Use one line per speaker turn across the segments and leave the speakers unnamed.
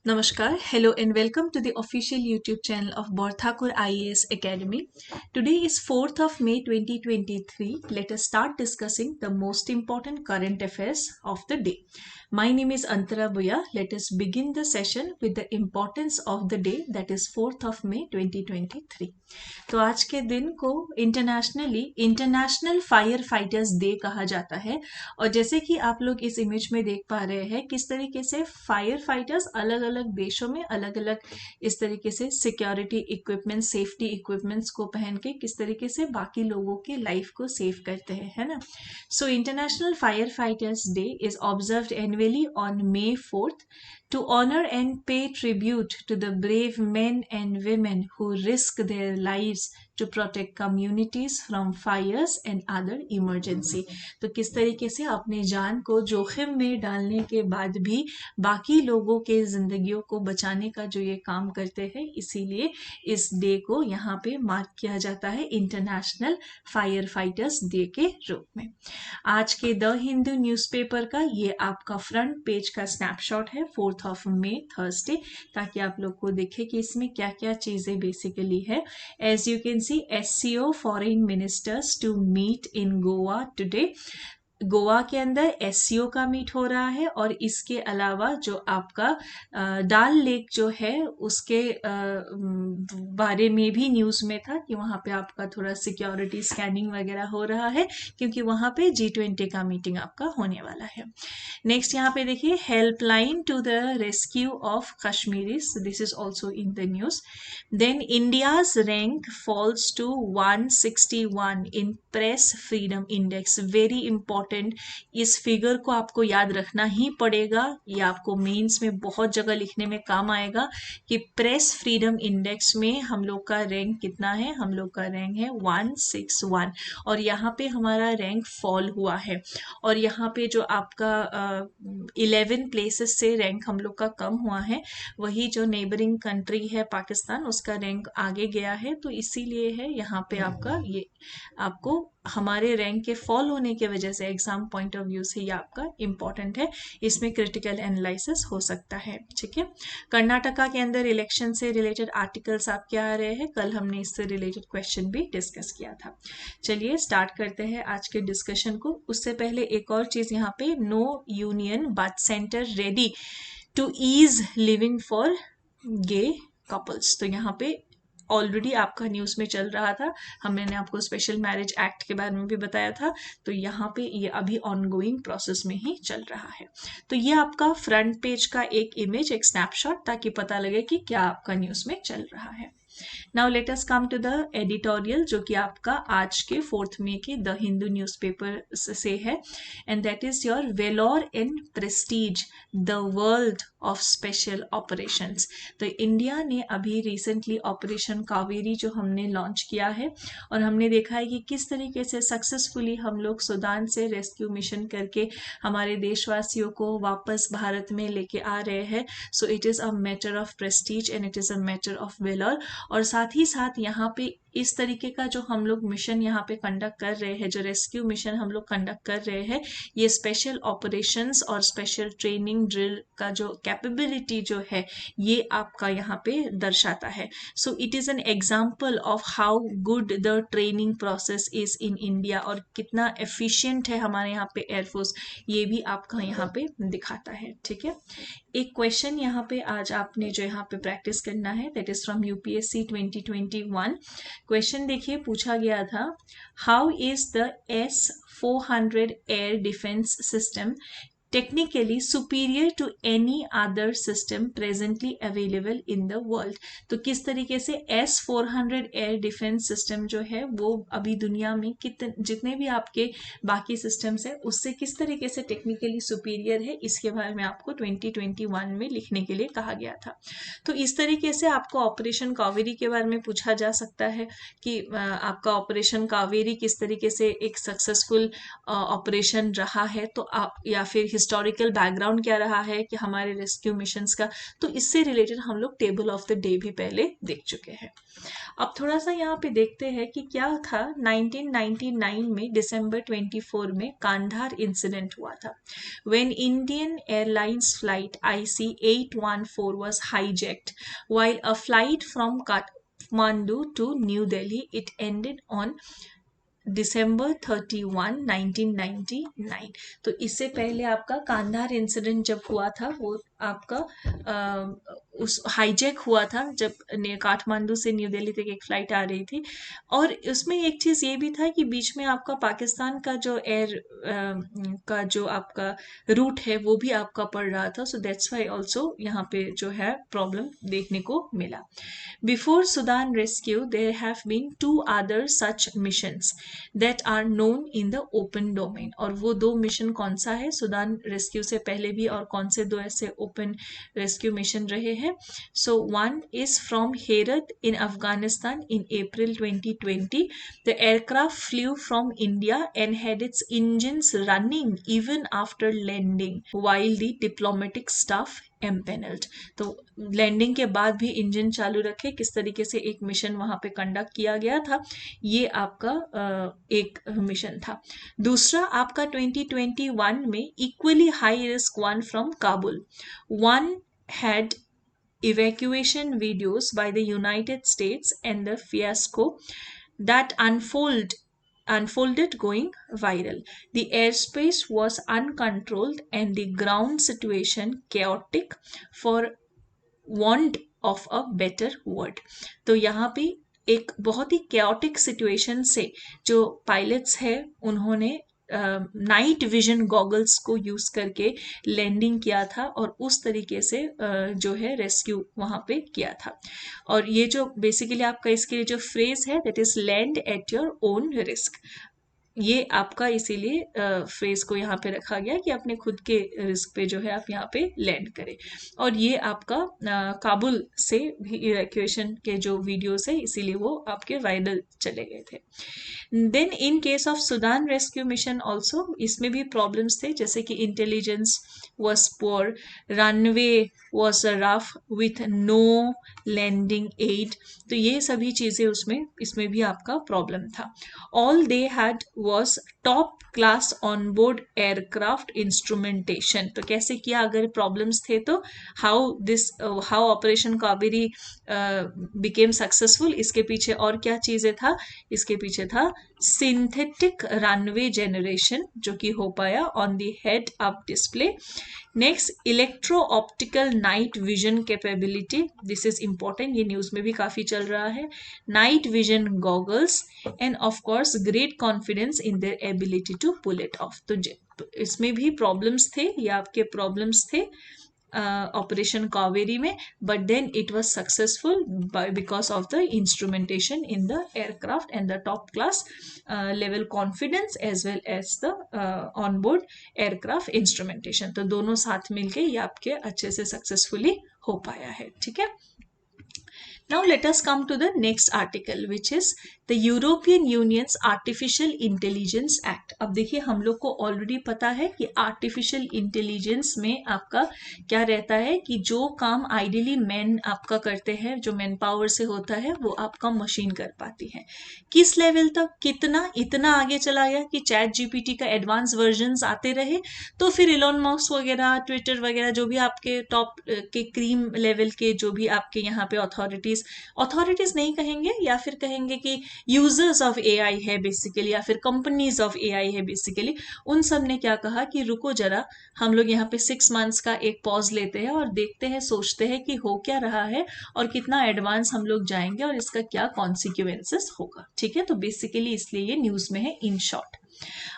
Namaskar, hello and welcome to the official YouTube channel of Borthakur IAS Academy. Today is 4th of May 2023. Let us start discussing the most important current affairs of the day. My name is Antara Buya. Let us begin the session with the importance of the day, that is 4th of May 2023. तो आज के दिन को international fire fighters day कहा जाता है। और जैसे कि आप लोग इस इमेज में देख पा रहे हैं किस तरीके से फायर फाइटर्स अलग अलग देशों में अलग अलग इस तरीके से सिक्योरिटी इक्विपमेंट सेफ्टी इक्विपमेंट्स को पहन के किस तरीके से बाकी लोगों के लाइफ को सेव करते हैं, है ना। So international fire fighters day is observed annually on May 4th to honor and pay tribute to the brave men and women who risk their lives to protect communities from fires and other emergency। तो किस तरीके से अपने जान को जोखिम में डालने के बाद भी बाकी लोगों के जिंदगियों को बचाने का जो ये काम करते हैं, इसीलिए इस डे को यहाँ पे मार्क किया जाता है इंटरनेशनल फायर फाइटर्स डे के रूप में। आज के द हिंदू न्यूज़पेपर का ये आपका फ्रंट पेज का स्नैपशॉट है 4th of May थर्सडे, ताकि आप लोग को दिखे कि इसमें क्या क्या चीजें बेसिकली है। As you can see SCO foreign ministers to meet in Goa today. Goa के अंदर SCO का मीट हो रहा है और इसके अलावा जो आपका डाल लेक जो है उसके बारे में भी न्यूज़ में था कि वहाँ पे आपका थोड़ा सिक्योरिटी स्कैनिंग वगैरह हो रहा है, क्योंकि वहाँ पे G20 का मीटिंग आपका होने वाला है। नेक्स्ट यहाँ पे देखिए helpline to the rescue of Kashmiris, this is also in the news. Then India's rank falls to 161 in press freedom index. Very important, इस फिगर को आपको याद रखना ही पड़ेगा, ये आपको मेंस में बहुत जगह लिखने में काम आएगा कि प्रेस फ्रीडम इंडेक्स में हम लोग का रैंक कितना है। हम लोग का रैंक है 161 और यहाँ पे हमारा रैंक फॉल हुआ है। और यहाँ पे जो आपका 11 प्लेसेस से रैंक हम लोग का कम हुआ है, वही जो नेबरिंग कंट्री है पाकिस्तान, उसका रैंक आगे गया है। तो इसीलिए है यहाँ पे आपका ये आपको हमारे रैंक के फॉल होने की वजह से एग्जाम पॉइंट ऑफ व्यू से ये आपका इंपॉर्टेंट है, इसमें क्रिटिकल एनालिसिस हो सकता है। ठीक है, कर्नाटका के अंदर इलेक्शन से रिलेटेड आर्टिकल्स आपके आ रहे हैं, कल हमने इससे रिलेटेड क्वेश्चन भी डिस्कस किया था। चलिए स्टार्ट करते हैं आज के डिस्कशन को। उससे पहले एक और चीज यहाँ पे, no union but centre ready to ease living for gay couples. तो यहाँ पे ऑलरेडी आपका न्यूज़ में चल रहा था, हमने आपको स्पेशल मैरिज एक्ट के बारे में भी बताया था। तो यहाँ पे ये अभी ऑनगोइंग प्रोसेस में ही चल रहा है। तो ये आपका फ्रंट पेज का एक इमेज, एक स्नैपशॉट, ताकि पता लगे कि क्या आपका न्यूज़ में चल रहा है। Now let us come to the editorial, जो कि आपका आज के 4th May के द हिंदू न्यूज़पेपर से है, and that is your valour and prestige the world of special operations. तो इंडिया ने अभी रिसेंटली ऑपरेशन कावेरी जो हमने लॉन्च किया है, और हमने देखा है कि किस तरीके से सक्सेसफुली हम लोग सूडान से रेस्क्यू मिशन करके हमारे देशवासियों को वापस भारत में लेके आ रहे हैं। So it is a matter of prestige and it is a matter of valour. और साथ ही साथ यहाँ पे इस तरीके का जो हम लोग मिशन यहाँ पे कंडक्ट कर रहे हैं, जो रेस्क्यू मिशन हम लोग कंडक्ट कर रहे हैं, ये स्पेशल ऑपरेशंस और स्पेशल ट्रेनिंग ड्रिल का जो कैपेबिलिटी जो है, ये आपका यहाँ पे दर्शाता है। So it is an example of how good the training process is in India, और कितना एफिशिएंट है हमारे यहाँ पे एयरफोर्स, ये भी आपका यहाँ पे दिखाता है। ठीक है, एक क्वेश्चन यहाँ पे आज आपने जो यहाँ पे प्रैक्टिस करना है, that is from UPSC 2021। Question देखिए, पूछा गया था, how is the S-400 air defence system technically superior to any other system presently available in the world. तो किस तरीके से S-400 एयर डिफेंस सिस्टम जो है वो अभी दुनिया में जितने भी आपके बाकी सिस्टम्स है उससे किस तरीके से टेक्निकली सुपीरियर है, इसके बारे में आपको 2021 में लिखने के लिए कहा गया था। तो इस तरीके से आपको ऑपरेशन कावेरी के बारे में पूछा जा सकता है कि आपका ऑपरेशन कावेरी किस तरीके से एक सक्सेसफुल ऑपरेशन रहा है, तो आप या फिर हिस्टोरिकल बैकग्राउंड क्या रहा है कि हमारे रेस्क्यू मिशंस का, तो इससे रिलेटेड हम लोग टेबल ऑफ द डे भी पहले देख चुके हैं। अब थोड़ा सा यहाँ पे देखते हैं कि क्या था 1999 में दिसंबर 24 में कांधार इंसिडेंट हुआ था, when Indian Airlines flight IC814 was hijacked while a flight from Kathmandu to New Delhi. It ended on December 31, 1999। तो इससे पहले आपका कांधार इंसिडेंट जब हुआ था वो आपका उस हाईजैक हुआ था जब काठमांडू से न्यू दिल्ली तक एक फ्लाइट आ रही थी, और उसमें एक चीज़ ये भी था कि बीच में आपका पाकिस्तान का जो एयर का जो आपका रूट है वो भी आपका पड़ रहा था, सो दैट्स वाई ऑल्सो यहाँ पे जो है प्रॉब्लम देखने को मिला। Before Sudan rescue, there have been 2 other such missions that are known in the open domain। और वो 2 मिशन कौन सा है सुदान रेस्क्यू से पहले भी, और कौन से 2 ऐसे ओपन रेस्क्यू मिशन रहे हैं? So one is from Herat in Afghanistan in April 2020। The aircraft flew from India and had its engines running even after landing while the diplomatic staff empanelled. तो लैंडिंग के बाद भी engine चालू रखे, किस तरीके से एक मिशन वहां पे कंडक्ट किया गया था, ये आपका एक मिशन था। दूसरा आपका 2021 में equally high risk one from Kabul. One had evacuation videos by the United States and the fiasco that unfolded going viral. The airspace was uncontrolled and the ground situation chaotic, for want of a better word। तो यहाँ पे एक बहुत ही chaotic situation से जो pilots है उन्होंने night vision goggles को यूज करके लैंडिंग किया था और उस तरीके से जो है रेस्क्यू वहां पे किया था। और ये जो बेसिकली आपका इसके लिए जो फ्रेज है that is land at your own risk, ये आपका इसीलिए फ्रेज को यहाँ पे रखा गया कि अपने खुद के रिस्क पे जो है आप यहाँ पे लैंड करें। और ये आपका काबुल से भी इवैक्यूएशन के जो वीडियोस है इसीलिए वो आपके वायरल चले गए थे। Then in case of Sudan rescue mission also, इसमें भी प्रॉब्लम्स थे, जैसे कि intelligence was poor, runway was rough with no landing aid। तो ये सभी चीजें इसमें भी आपका प्रॉब्लम था। All they had was top class on board aircraft instrumentation। तो कैसे किया अगर प्रॉब्लम्स थे तो how operation Kaveri became successful, इसके पीछे और क्या चीजें था? इसके पीछे था सिंथेटिक रनवे जनरेशन जो कि हो पाया on the head up display. Next electro optical night vision capability, this is important, ये न्यूज में भी काफी चल रहा है। Night vision goggles and of course great confidence in their ability to pull it off. तो इसमें भी प्रॉब्लम्स थे, ये आपके प्रॉब्लम्स थे ऑपरेशन कावेरी में, but then it was successful because of the instrumentation in the aircraft and the top class level confidence as well as the on board aircraft instrumentation. तो दोनों साथ मिलके ये आपके अच्छे से सक्सेसफुली हो पाया है। ठीक है, now let us come to the next article which is the European Union's Artificial Intelligence Act। अब देखिए हम लोग को ऑलरेडी पता है कि आर्टिफिशियल इंटेलिजेंस में आपका क्या रहता है कि जो काम आइडियली मैन आपका करते हैं, जो मैन पावर से होता है, वो आपका मशीन कर पाती है। किस लेवल तक, कितना, इतना आगे चला गया कि चैट जीपीटी का एडवांस वर्जन्स आते रहे, तो फिर इलॉन मस्क वगैरह, ट्विटर वगैरह, जो भी आपके टॉप के क्रीम लेवल के जो भी आपके यहाँ पे अथॉरिटीज नहीं कहेंगे, या फिर कहेंगे कि यूजर्स ऑफ एआई है बेसिकली, या फिर कंपनीज ऑफ एआई है बेसिकली, उन सब ने क्या कहा कि रुको जरा, हम लोग यहाँ पे 6 मंथ्स का एक पॉज लेते हैं और देखते हैं, सोचते हैं कि हो क्या रहा है और कितना एडवांस हम लोग जाएंगे और इसका क्या कॉन्सिक्वेंसेस होगा। ठीक है, तो बेसिकली इसलिए ये न्यूज में है इन शॉर्ट।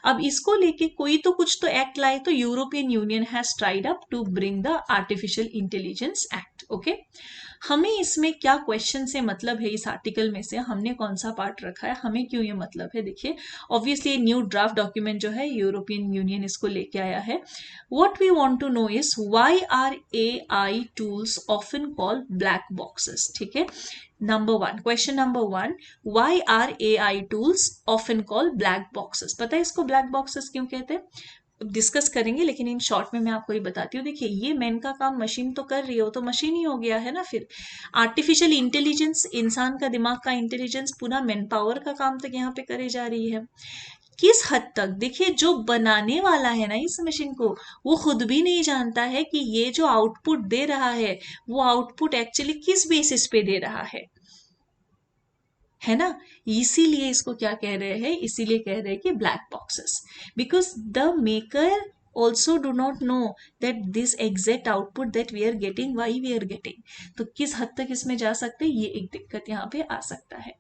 अब इसको लेके कोई तो कुछ तो एक्ट लाए, तो European Union has tried up to bring the artificial intelligence act. Okay, हमें इसमें क्या क्वेश्चन से मतलब है, इस आर्टिकल में से हमने कौन सा पार्ट रखा है, हमें क्यों ये मतलब है? देखिए ऑब्वियसली न्यू ड्राफ्ट डॉक्यूमेंट जो है यूरोपियन यूनियन इसको लेके आया है। What we want to know is why are AI tools often called black boxes. ठीक है, question number one, why are AI tools often called black boxes? पता है इसको ब्लैक बॉक्सेस क्यों कहते हैं? डिस्कस करेंगे, लेकिन इन शॉर्ट में मैं आपको ये बताती हूँ। देखिए, ये मैन का काम मशीन तो कर रही है, वो तो मशीन ही हो गया है ना। फिर आर्टिफिशियल इंटेलिजेंस, इंसान का दिमाग का इंटेलिजेंस पूरा मैन पावर का काम तक यहाँ पे करे जा रही है। किस हद तक, देखिए जो बनाने वाला है ना इस मशीन को, वो खुद भी नहीं जानता है कि ये जो आउटपुट दे रहा है वो आउटपुट एक्चुअली किस बेसिस पे दे रहा है ना। इसीलिए इसको क्या कह रहे हैं, इसीलिए कह रहे हैं कि black boxes, because the maker also do not know that this exact output that we are getting, why we are getting। तो किस हद तक इसमें जा सकते हैं, ये एक दिक्कत यहाँ पे आ सकता है।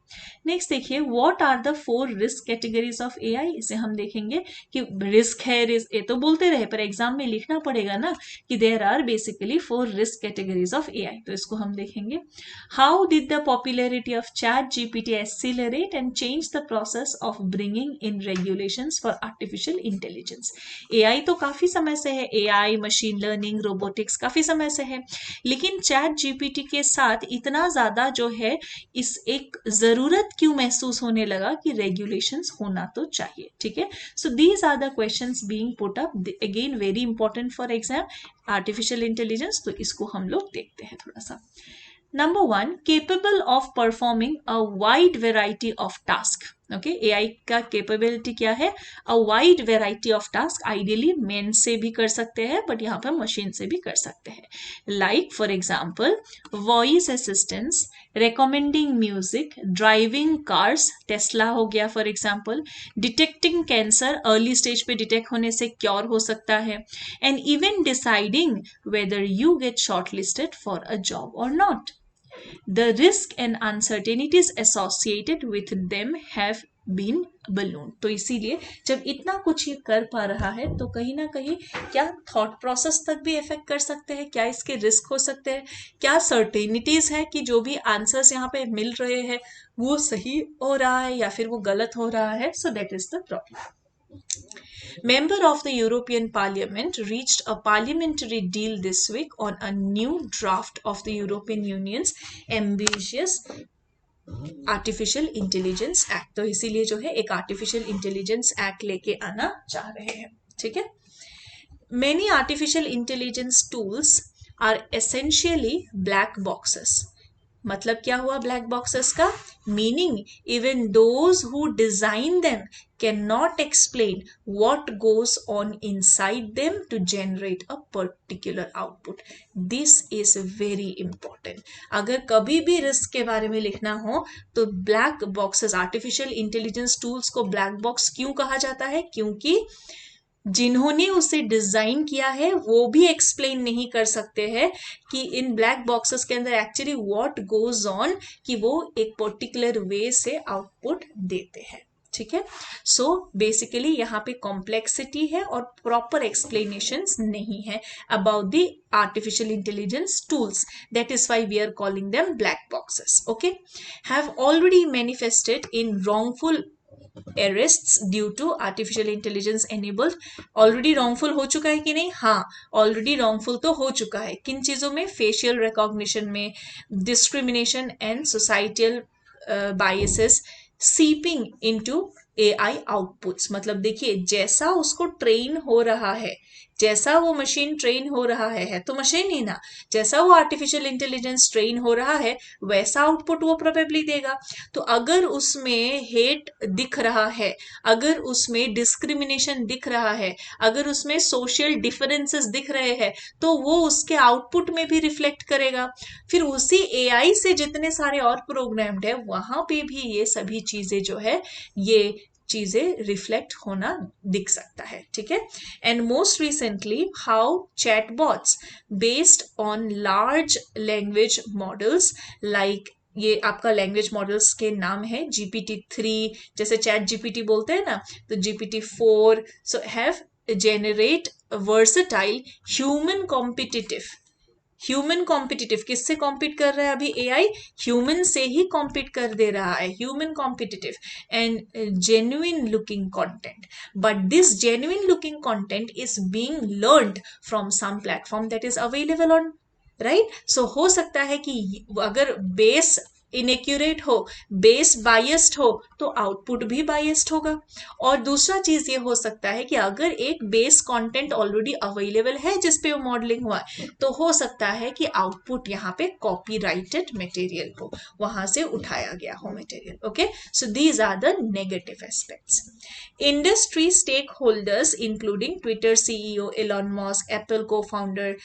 नेक्स्ट देखिए, what are the 4 risk categories of AI. इसे हम देखेंगे कि रिस्क है, रिस्क ये तो बोलते रहे, पर एग्जाम में लिखना पड़ेगा ना कि there are basically 4 risk categories of AI. तो इसको हम देखेंगे। How did the popularity of ChatGPT accelerate and change the process of bringing in regulations for artificial intelligence. AI तो काफी समय से है, एआई, मशीन लर्निंग, रोबोटिक्स काफी समय से है, लेकिन चैट जीपीटी के साथ इतना ज्यादा जो है इस एक जरूरत क्यों महसूस होने लगा कि रेगुलेशंस होना तो चाहिए। ठीक है, so these are the questions being put up, again very important for exam artificial intelligence. तो इसको हम लोग देखते हैं थोड़ा सा। Number 1, capable of performing a wide variety of task। Okay, AI का कैपेबिलिटी क्या है, a wide variety of task. Ideally man से भी कर सकते हैं, बट यहाँ पर मशीन से भी कर सकते हैं। Like for example voice assistance, recommending music, driving cars, Tesla हो गया for example, detecting cancer, early stage पे डिटेक्ट होने से क्योर हो सकता है, and even deciding whether you get short listed for a job और not. The risk and uncertainties associated with them have been ballooned। तो इसीलिए जब इतना कुछ ये कर पा रहा है तो कहीं ना कहीं क्या थॉट प्रोसेस तक भी इफेक्ट कर सकते हैं, क्या इसके रिस्क हो सकते हैं, क्या सर्टेनिटीज है कि जो भी आंसर्स यहाँ पे मिल रहे हैं वो सही हो रहा है या फिर वो गलत हो रहा है। सो that is the problem. Member of the European Parliament reached a parliamentary deal this week on a new draft of the European Union's ambitious artificial intelligence act. तो इसीलिए जो है एक आर्टिफिशियल इंटेलिजेंस एक्ट लेके आना चाह रहे हैं। ठीक है, many artificial intelligence tools are essentially black boxes. मतलब क्या हुआ ब्लैक बॉक्सेस का meaning, even those who design them can not explain what goes on inside them to generate a particular output. This is very important. अगर कभी भी risk के बारे में लिखना हो तो black boxes, artificial intelligence tools को ब्लैक बॉक्स क्यों कहा जाता है, क्योंकि जिन्होंने उसे डिजाइन किया है वो भी एक्सप्लेन नहीं कर सकते हैं कि इन ब्लैक बॉक्सेस के अंदर एक्चुअली व्हाट गोज ऑन, कि वो एक पर्टिकुलर वे से आउटपुट देते हैं। ठीक है, सो बेसिकली यहाँ पे कॉम्प्लेक्सिटी है और प्रॉपर एक्सप्लेनेशंस नहीं है about the artificial intelligence tools. That is why we are calling them black boxes. Okay, have already manifested in wrongful arrests due to artificial intelligence enabled. Already wrongful हो चुका है कि नहीं, हाँ ऑलरेडी रॉन्गफुल तो हो चुका है। किन चीजों में, फेशियल रिकॉग्निशन में, discrimination and societal biases seeping into AI outputs. मतलब देखिए जैसा उसको ट्रेन हो रहा है, जैसा वो मशीन ट्रेन हो रहा है तो मशीन ही ना, जैसा वो आर्टिफिशियल इंटेलिजेंस ट्रेन हो रहा है वैसा आउटपुट वो प्रोबेबली देगा। तो अगर उसमें हेट दिख रहा है, अगर उसमें डिस्क्रिमिनेशन दिख रहा है, अगर उसमें सोशल डिफरेंसेस दिख रहे हैं तो वो उसके आउटपुट में भी रिफ्लेक्ट करेगा। फिर उसी एआई से जितने सारे और प्रोग्राम्ड है वहां पे भी ये सभी चीजें जो है ये चीजें रिफ्लेक्ट होना दिख सकता है। ठीक है, and most recently how chatbots based on large language models, like ये आपका लैंग्वेज मॉडल्स के नाम है GPT-3, जैसे चैट जीपीटी बोलते हैं ना, तो GPT-4, so have generate versatile human competitive. Human competitive किससे कॉम्पीट कर रहा है अभी एआई, ह्यूमन से ही कॉम्पीट कर दे रहा है, human competitive and genuine looking content. But this genuine looking content is being learned from some platform that is available on, right. So हो सकता है कि अगर बेस इनएक्यूरेट हो, बेस बायस्ड हो, तो आउटपुट भी बायस्ड होगा। और दूसरा चीज ये हो सकता है कि अगर एक बेस कंटेंट ऑलरेडी अवेलेबल है जिस पे वो मॉडलिंग हुआ है, तो हो सकता है कि आउटपुट यहाँ पे कॉपीराइटेड मटेरियल हो, वहां से उठाया गया हो material. Okay, so these are the negative aspects. Industry stake holders including Twitter CEO Elon Musk, Apple co founder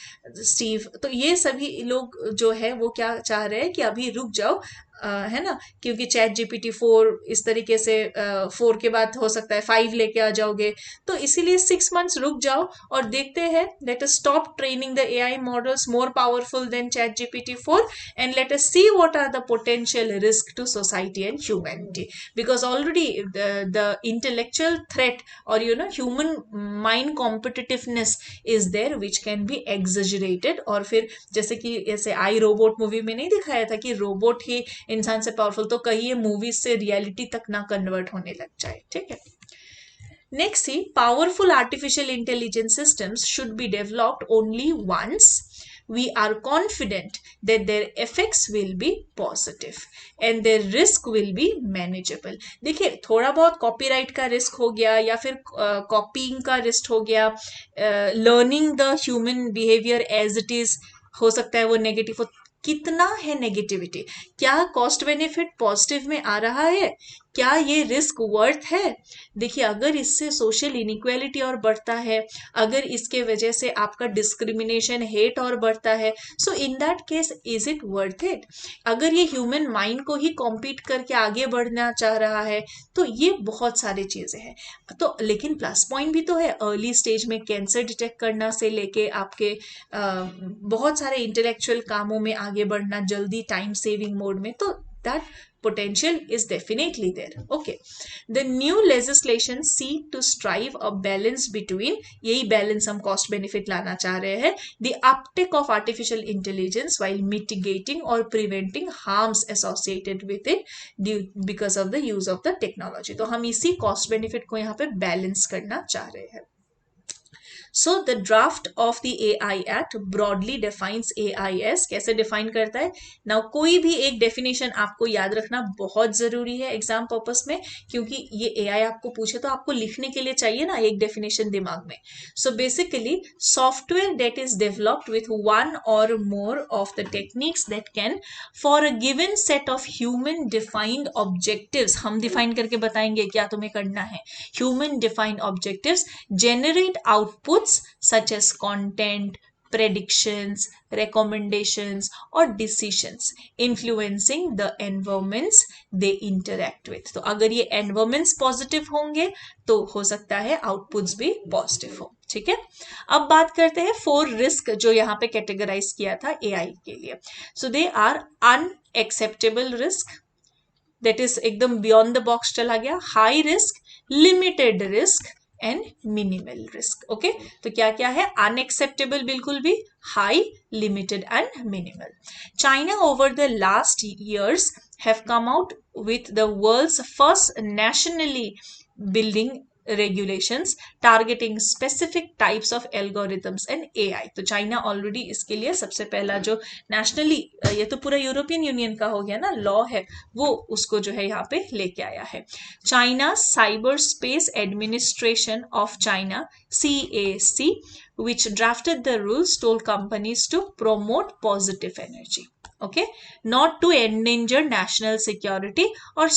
Steve, तो ये सभी लोग जो है वो क्या चाह रहे हैं कि अभी रुक जाओ, है ना, क्योंकि चैट जीपीटी 4 इस तरीके से 4 के बाद हो सकता है 5 लेके आ जाओगे, तो इसीलिए 6 months रुक जाओ और देखते हैं, let us stop training the AI models more powerful than ChatGPT 4 and let us see what are the potential risk to society and humanity, because already the intellectual threat or human mind competitiveness is there which can be exaggerated, और फिर जैसे कि ऐसे आई robot movie में नहीं दिखाया था कि रोबोट ही इंसान से पावरफुल, तो कहीं ये मूवीज से रियलिटी तक ना कन्वर्ट होने लग जाए। ठीक है, next he powerful artificial intelligence systems should be developed only once we are confident that their effects will be positive and their risk will be manageable। देखिए, थोड़ा बहुत कॉपीराइट का रिस्क हो गया या फिर कॉपीइंग का रिस्क हो गया, learning the human behaviour as it is, हो सकता है वो नेगेटिव हो। कितना है नेगेटिविटी, क्या कॉस्ट बेनिफिट पॉजिटिव में आ रहा है, क्या ये रिस्क वर्थ है? देखिए, अगर इससे सोशल इनइक्वालिटी और बढ़ता है, अगर इसके वजह से आपका डिस्क्रिमिनेशन हेट और बढ़ता है, so in that case is it worth it? अगर ये ह्यूमन माइंड को ही कॉम्पीट करके आगे बढ़ना चाह रहा है, तो ये बहुत सारी चीजें हैं। तो लेकिन प्लस पॉइंट भी तो है, अर्ली स्टेज में कैंसर डिटेक्ट करना से लेके आपके बहुत सारे इंटेलेक्चुअल कामों में आगे बढ़ना जल्दी टाइम सेविंग मोड में, तो that potential is definitely there. Okay, the new legislation seek to strive a balance between, यही balance हम cost benefit लाना चाह रहे हैं, the uptake of artificial intelligence while mitigating or preventing harms associated with it because of the use of the technology। तो हम इसी cost benefit को यहाँ पे balance करना चाह रहे हैं। So the draft of the AI Act broadly defines AI as, कैसे डिफाइन करता है? Now कोई भी एक डेफिनेशन आपको याद रखना बहुत जरूरी है एग्जाम पर्पस में, क्योंकि ये AI आपको पूछे तो आपको लिखने के लिए चाहिए ना एक डेफिनेशन दिमाग में। So basically software that is developed with one or more of the techniques that can for a given set of human defined objectives, हम डिफाइन करके बताएंगे क्या तुम्हें करना है, human defined objectives generate outputs such as content, predictions, recommendations or decisions influencing the environments they interact with। तो अगर ये environments positive होंगे तो हो सकता है outputs भी positive हो। ठीक है, अब बात करते हैं 4 रिस्क जो यहाँ पे कैटेगराइज किया था AI के लिए। So they are unacceptable risk, that is एकदम बियॉन्ड द बॉक्स चला गया, high risk, limited risk and minimal risk. Okay, तो क्या क्या है? अनएक्सेप्टेबल बिल्कुल भी, high, limited and minimal. China over the last years have come out with the world's first nationally building regulations targeting specific types of algorithms and AI। तो China already इसके लिए सबसे पहला जो नेशनली, ये तो पूरा यूरोपियन यूनियन का हो गया ना, लॉ है वो, उसको जो है यहाँ पे लेके आया है। China cyber space administration of China CAC which drafted the rules told companies to promote positive energy, okay, not to endanger national security or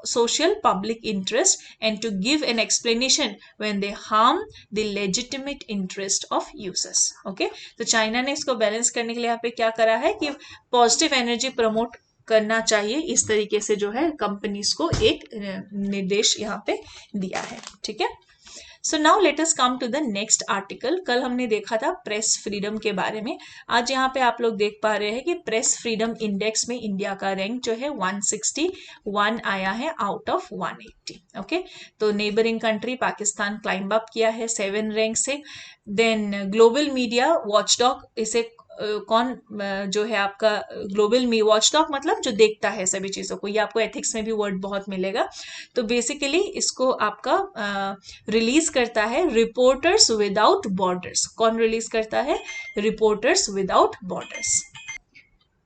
social public interest and to give an explanation when they harm the legitimate interest of users। okay, तो China ने इसको balance करने के लिए यहाँ पे क्या करा है कि पॉजिटिव एनर्जी प्रमोट करना चाहिए, इस तरीके से जो है कंपनीज को एक निर्देश यहाँ पे दिया है। ठीक है, so now let us come to the next article. कल हमने देखा था प्रेस फ्रीडम के बारे में, आज यहाँ पे आप लोग देख पा रहे हैं कि प्रेस फ्रीडम इंडेक्स में इंडिया का रैंक जो है 161 आया है आउट ऑफ 180। ओके, तो neighbouring country Pakistan climb up किया है 7 रैंक से। देन ग्लोबल मीडिया वॉचडॉग, इसे कौन जो है आपका ग्लोबल मी वॉचडॉग मतलब जो देखता है सभी चीजों को, ये आपको एथिक्स में भी वर्ड बहुत मिलेगा। तो बेसिकली इसको आपका रिलीज करता है रिपोर्टर्स विदाउट बॉर्डर्स। कौन रिलीज करता है? Reporters without borders.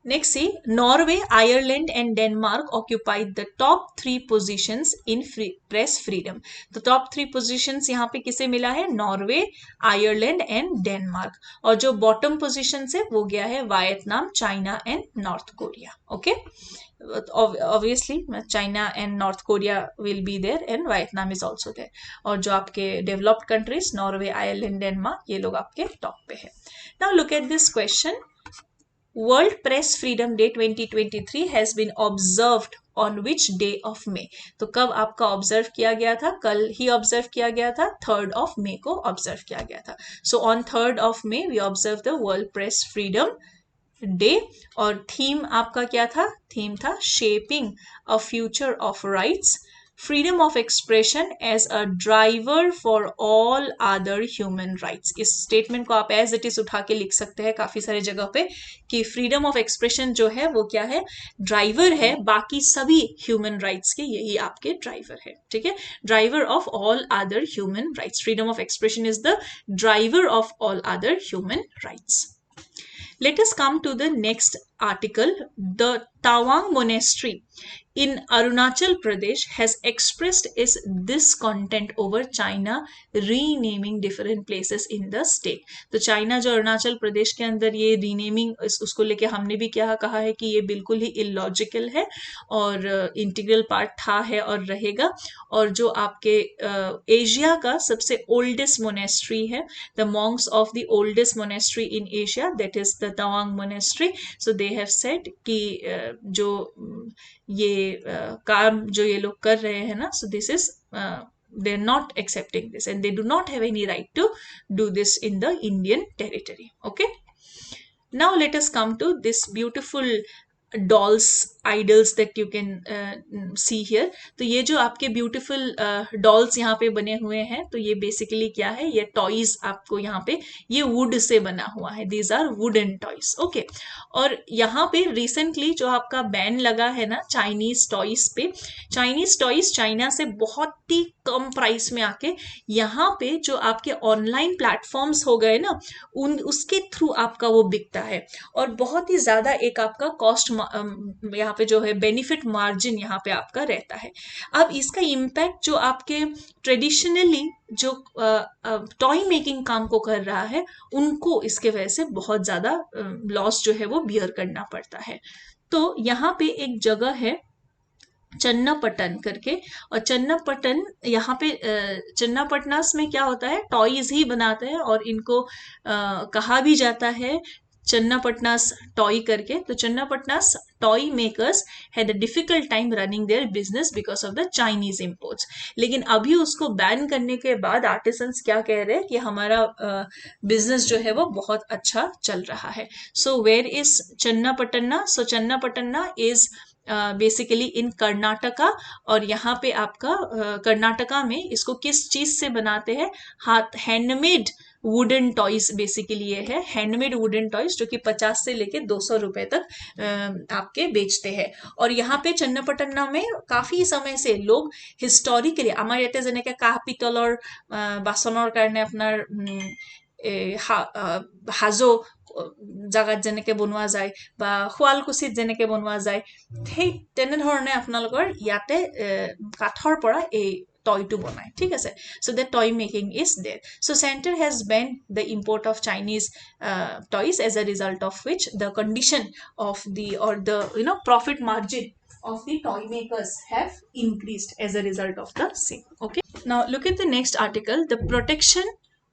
Next, see, Norway, Ireland and Denmark occupied the top 3 positions in press freedom. तो top 3 positions यहाँ पे किसे मिला है? Norway, Ireland and Denmark. और जो बॉटम पोजिशन है वो गया है Vietnam, China and north Korea. Okay, obviously China and North Korea will be there and Vietnam is also there. और जो आपके developed countries Norway, Ireland, Denmark, ये लोग आपके टॉप पे है. Now look at this question. World Press Freedom Day 2023 has been observed on which day of May? तो कब आपका ऑब्जर्व किया गया था? कल ही ऑब्जर्व किया गया था, 3rd of May को ऑब्जर्व किया गया था. So on 3rd of May we observe the World Press Freedom Day. और थीम आपका क्या था? थीम था Shaping a Future of Rights, freedom of expression as a driver for all other human rights. इस statement को आप as it is उठा के लिख सकते हैं काफी सारे जगह पे कि फ्रीडम ऑफ एक्सप्रेशन जो है वो क्या है? ड्राइवर है बाकी सभी ह्यूमन राइट्स के, यही आपके ड्राइवर है. ठीक है, driver of all other human rights. Freedom of expression is the driver of all other human rights. Let us come to the next article. The Tawang Monastery in Arunachal Pradesh has expressed its discontent over China renaming different places in the state. तो China जो अरुणाचल प्रदेश के अंदर ये renaming उसको लेके हमने भी क्या कहा है कि ये बिल्कुल ही इलॉजिकल है और इंटीग्रल पार्ट था, है और रहेगा. और जो आपके एशिया का सबसे ओल्डेस्ट मोनेस्ट्री है, the Monks of the oldest monastery in Asia, that is the Tawang monastery. So they have said कि जो ये काम जो ये लोग कर रहे हैं ना, so this is they're not accepting this and they do not have any right to do this in the Indian territory. Okay, now let us come to this beautiful dolls idols that you can see here. तो ये जो आपके beautiful dolls यहाँ पे बने हुए हैं, तो ये basically क्या है? ये toys आपको यहाँ पे ये wood से बना हुआ है. These are wooden toys. Okay, और यहाँ पे recently जो आपका बैन लगा है ना चाइनीज टॉयज पे, चाइनीज टॉयज चाइना से बहुत ही कम प्राइस में आके यहाँ पे जो आपके ऑनलाइन प्लेटफॉर्म्स हो गए ना, उसके थ्रू आपका वो बिकता है और बहुत ही ज्यादा एक आपका कॉस्ट यहाँ पे जो है बेनिफिट मार्जिन यहाँ पे आपका रहता है. अब इसका इम्पैक्ट जो आपके ट्रेडिशनली जो टॉय मेकिंग काम को कर रहा है उनको इसके वजह से बहुत ज्यादा लॉस जो है वो बियर करना पड़ता है. तो यहाँ पे एक जगह है चन्नापटन करके, और चन्नापटन यहाँ पे चन्नापटनास में क्या होता है? टॉयज ही बनाते हैं और इनको कहा भी जाता है चन्नापटनास टॉय करके. तो Channapatna's toy makers had a difficult time running their business because of the Chinese imports. लेकिन अभी उसको बैन करने के बाद आर्टिसंस क्या कह रहे हैं कि हमारा बिजनेस जो है वो बहुत अच्छा चल रहा है. So where is Channapatna? So Channapatna is basically in Karnataka. और यहाँ पे आपका कर्नाटका में इसको किस चीज से बनाते हैं? हाथ, हैंडमेड वुडन टॉयज बेसिकली ये है, हैंडमेड वुडन टॉयज जो कि 50 से लेके 200 रुपए तक आपके बेचते हैं. और यहाँ पे चन्नापटना में काफी समय से लोग हिस्टोरिकली আমাৰ ইয়াতে যেনেকে কাঁহ পিতলৰ বাচনৰ কাৰণে আপোনাৰ হাজো জাগাত যেনেকে বনোৱা যায় বা শুৱালকুছিত যেনেকে বনোৱা যায়, সেই তেনেধৰণে আপোনালোকৰ ইয়াতে কাঠৰ পৰা এই টয়টো বনায়. ঠিক আছে, so the toy making is there. So center has banned the import of Chinese toys, as a result of which the condition of the profit margin of the toy makers have increased as a result of the same. Okay, now look at the next article. The protection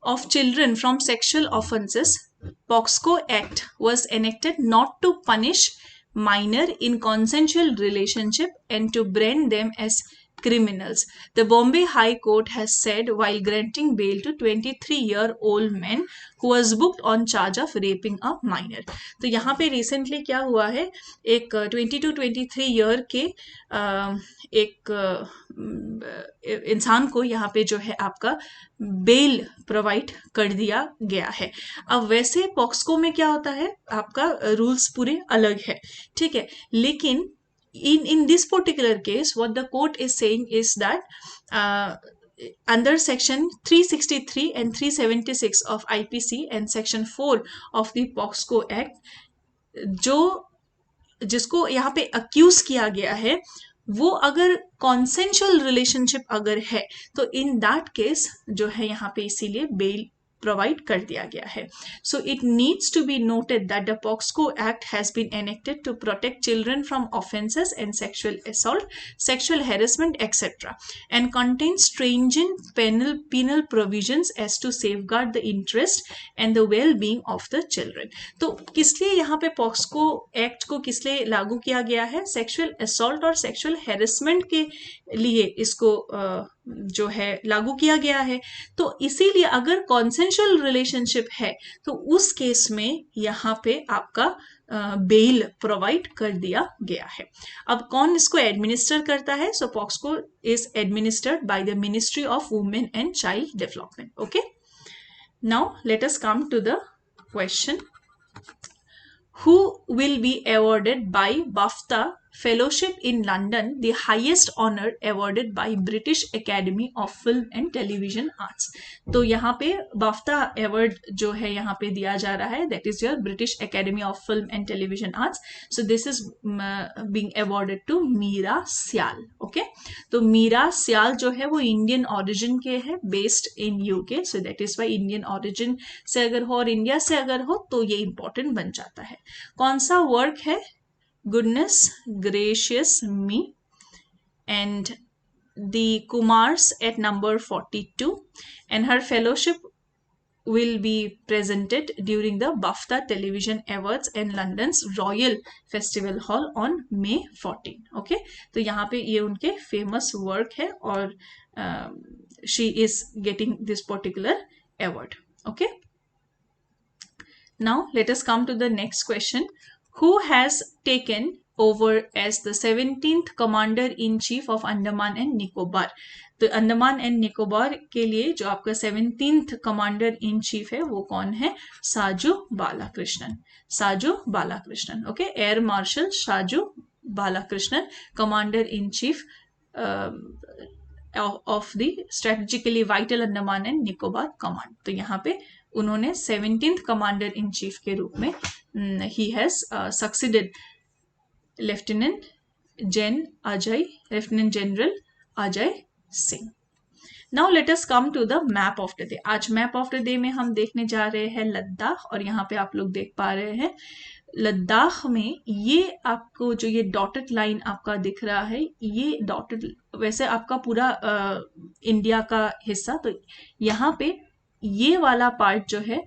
of children from sexual offences, POXCO Act, was enacted not to punish minor in consensual relationship and to brand them as criminals. The Bombay High Court has said while granting bail to 23-year-old man who was booked on charge of raping a minor. तो यहाँ पे recently क्या हुआ है, एक 22-23 year के एक इंसान को यहाँ पे जो है आपका बेल प्रोवाइड कर दिया गया है. अब वैसे पॉक्सको में क्या होता है, आपका रूल्स पूरे अलग है. ठीक है, लेकिन in this particular case what the court is saying is that under section 363 and 376 of IPC and section 4 of the POXCO Act, जो जिसको यहाँ पे अक्यूज किया गया है वो अगर कॉन्सेंशुअल रिलेशनशिप अगर है तो इन दैट केस जो है यहाँ पे इसीलिए बेल प्रोवाइड कर दिया गया है. So it needs to be noted that the POCSO act has been enacted to protect children from offences and sexual assault, sexual harassment etcetera, and contains stringent penal provisions as to safeguard the interest and the well-being of the children. तो किस लिए यहाँ पे पॉक्सको act को किस लिए लागू किया गया है? सेक्सुअल असॉल्ट और सेक्सुअल हैरेसमेंट के लिए इसको जो है लागू किया गया है. तो इसीलिए अगर कॉन्सेंशुअल रिलेशनशिप है तो उस केस में यहाँ पे आपका बेल प्रोवाइड कर दिया गया है. अब कौन इसको एडमिनिस्टर करता है? So POCSO is administered by the ministry of women and child development. Okay, now let us come to the question. Who will be awarded by BAFTA Fellowship in London, the highest honor awarded by British Academy of Film and Television Arts. तो यहाँ पे BAFTA award जो है यहाँ पे दिया जा रहा है, that is your British Academy of Film and Television Arts. So this is being awarded to Meera Siyal. Okay, तो मीरा सियाल जो है वो इंडियन ऑरिजिन के है, based in UK. So that is why Indian origin से अगर हो और इंडिया से अगर हो तो ये इंपॉर्टेंट बन जाता है. कौन सा वर्क है? Goodness Gracious Me and the Kumars at number 42, and her fellowship will be presented during the BAFTA Television Awards in London's Royal Festival Hall on May 14. Okay, तो यहाँ पे ये उनके famous work है और she is getting this particular award. Okay, now let us come to the next question. Who has taken over as the 17th Commander-in-Chief of Andaman and Nicobar? तो Andaman and Nicobar के लिए जो आपका 17th कमांडर इन चीफ है वो कौन है? Saju Balakrishnan. Saju Balakrishnan. Okay, air marshal Saju Balakrishnan, commander in chief of the strategically vital Andaman and Nicobar command. तो यहाँ पे उन्होंने 17th कमांडर इन चीफ के रूप में he has succeeded Lieutenant General Ajay Singh. Now let us come to the map of the day. आज map of the day में हम देखने जा रहे हैं लद्दाख, और यहाँ पे आप लोग देख पा रहे हैं लद्दाख में ये आपको जो ये डॉटेड लाइन आपका दिख रहा है, ये डॉटेड वैसे आपका पूरा इंडिया का हिस्सा. तो यहाँ पे ये वाला पार्ट जो है,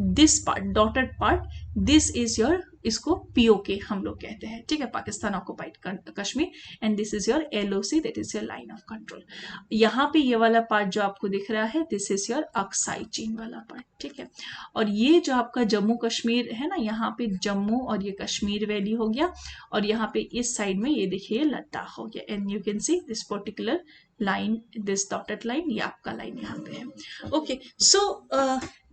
this part dotted part, this is your, इसको पीओके हम लोग कहते हैं. ठीक है, Pakistan occupied Kashmir. And this is your LOC, that is your line of control. यहाँ पे ये वाला पार्ट जो आपको दिख रहा है, दिस इज योर अक्साई चीन वाला पार्ट. ठीक है, और ये जो आपका जम्मू कश्मीर है ना, यहाँ पे जम्मू और ये कश्मीर वैली हो गया, और यहाँ पे इस साइड में ये देखिए लद्दाख हो गया. And you can see this particular line, this dotted line, ये आपका लाइन यहाँ पे है. Okay, so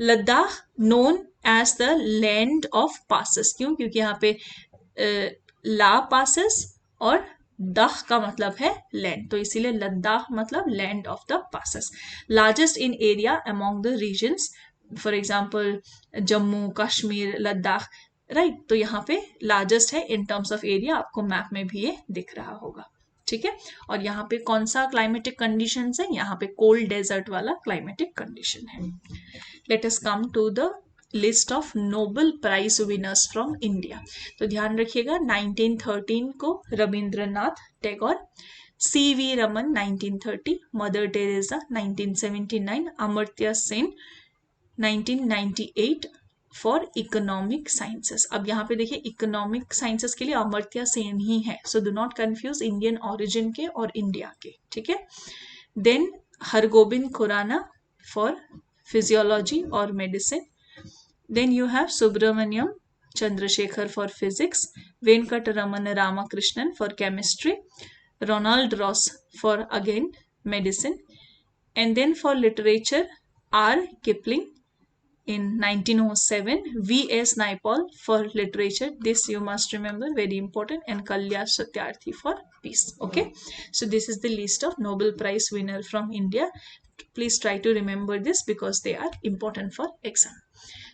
Ladakh known as the land of passes. क्यों? क्योंकि यहाँ पे ला पासेस और दह का मतलब है लैंड, तो इसीलिए लद्दाख मतलब land of the passes. Largest in area among the regions, for example Jammu Kashmir Ladakh, right. तो यहाँ पे लार्जेस्ट है इन टर्म्स ऑफ एरिया, आपको मैप में भी ये दिख रहा होगा. ठीक है, और यहाँ पे कौन सा क्लाइमेटिक कंडीशन है? यहाँ पे कोल्ड डेजर्ट वाला क्लाइमेटिक कंडीशन है. Let us come to the list of Nobel prize winners from India. तो ध्यान रखिएगा, 1913 को Rabindranath Tagore, CV Raman 1930, Mother Teresa 1979, Amartya Sen 1998 for economic sciences. अब यहाँ पे देखिए इकोनॉमिक साइंसेस के लिए अमर्त्य सेन ही है, so do not confuse Indian origin के और इंडिया के. ठीक है, then Hargobind Khorana for physiology और medicine. Then you have Subramaniam Chandrasekhar for physics, Venkataraman Ramakrishnan for chemistry, Ronald Ross for again medicine, and then for literature R. Kipling in 1907, V.S. Naipaul for literature, this you must remember, very important, and Kalya Satyarthi for peace. Okay, so this is the list of Nobel Prize winner from India. Please try to remember this because they are important for exam.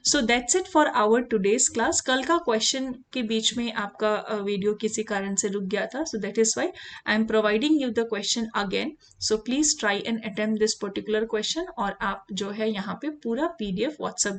So that's it for our today's class. कल का question के बीच में आपका video किसी कारण से रुक गया था, so that is why I am providing you the question again. So please try and attempt this particular question. और आप जो है यहाँ पे पूरा PDF व्हाट्सएप